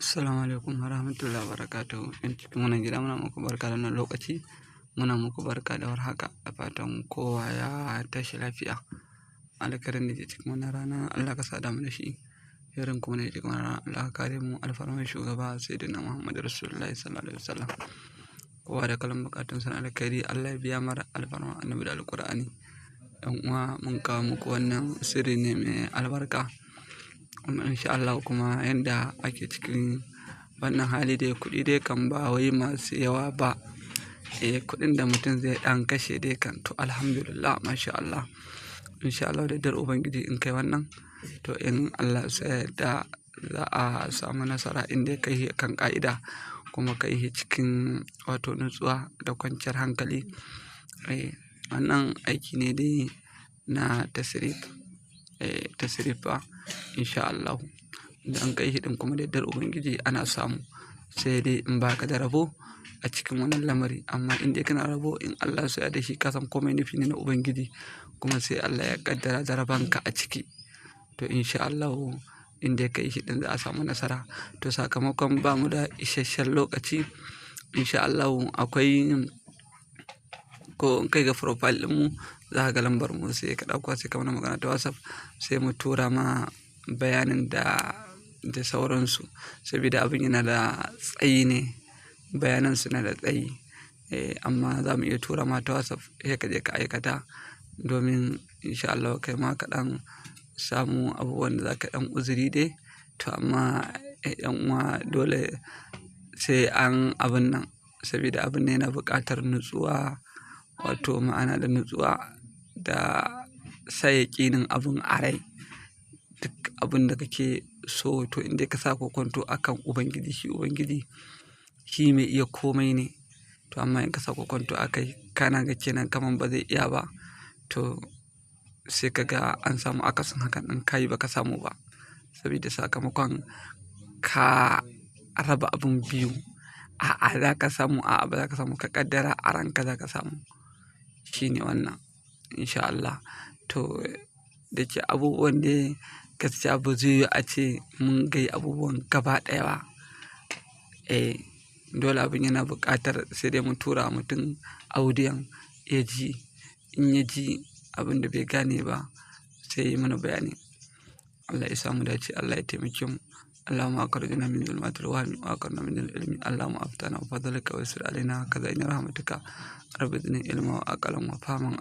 Assalamu alaikum warahmatullahi wabarakatuh. In cikin wannan gida muna muku barka da wannan lokaci, muna muku barka da warhaka. Da fatan kowa ya tashi lafiya. Alkhairin da ke cikin wannan rana Allah ka sada mu da shi. Irin kuma ne cikin wannan rana Allah ka kare mu alfarmar shugaba Sayyidina Muhammad Rasulullahi sallallahu alaihi wasallam. Kowa da kalan bukatun sa alkhairi Allah ya biya mara alfarma annabi da alqur'ani. Yan uwa mun kawo muku wannan sirri ne mai albarka. Insha Allah kuma yanda ake cikin wannan hali dai kuɗi dai kan ba wai masu yawa ba. Kuɗin da mutum zai ɗan kashe dai kan to alhamdulillah masha Allah. Insha Allah da dar Ubangiji in kai wannan to in Allah sai da za a samu nasara in dai kai kan ƙa'ida kuma kai cikin wato nutsuwa da kwanciyar hankali. Wannan aiki ne dai na tasrif ba insha Allah. Idan kai ɗin kuma da dar Ubangiji ana samu sai dai in ba ka da rabo a cikin wannan lamari. Amma in dai kana rabo in Allah ya da shi ka san komai nufi ne na Ubangiji kuma sai Allah ya kaddara jarabanka a ciki. To insha Allah in dai kai shi ɗin za a samu nasara. To sakamakon ba mu da isasshen lokaci insha Allah akwai ko in kai ga profile ɗinmu za ka ga lambar mu sai ka ɗauka sai ka mana magana ta WhatsApp sai mu tura ma bayanin da sauransu. Saboda abin yana da tsayi ne, bayanan su na da tsayi. Amma za mu iya tura ma ta WhatsApp sai ka je ka aikata domin insha Allah kai ma ka ɗan samu abubuwan da za ka ɗan uzuri dai. To amma yan uwa dole sai an abun nan saboda abin ne yana buƙatar nutsuwa wato ma'ana da nutsuwa da sa yaƙinin abun a rai. Duk abin da kake so to in dai ka sa kokonto akan Ubangiji shi mai iya komai ne. To amma in ka sa kokonto akai kana ga kenan kaman ba zai iya ba to sai ka ga an samu akasin hakan in ka yi ba ka samu ba. Saboda sakamakon ka raba abun biyu. A'a za ka samu a'a ba za ka samu ka kaddara a ranka za ka samu. Shi ne wannan insha Allah. To da ke abubuwan dai gaskiya ba zai yiwu a ce mun gai abubuwan gaba ɗaya ba. Dole abin yana buƙatar sai dai mu tura wa mutum audiyon ya ji. In ya ji abin da bai gane ba sai ya yi mana bayani. Allah ya sa mu dace, Allah ya taimake mu. Allahumma akhrijna min dhulumatil wahmi wa akrimna min al-ilmi. Allahumma aftana bi fadlika wa yassir alaina kaza in rahmatuka. Rabbi zidni ilma wa aqlan wa fahman.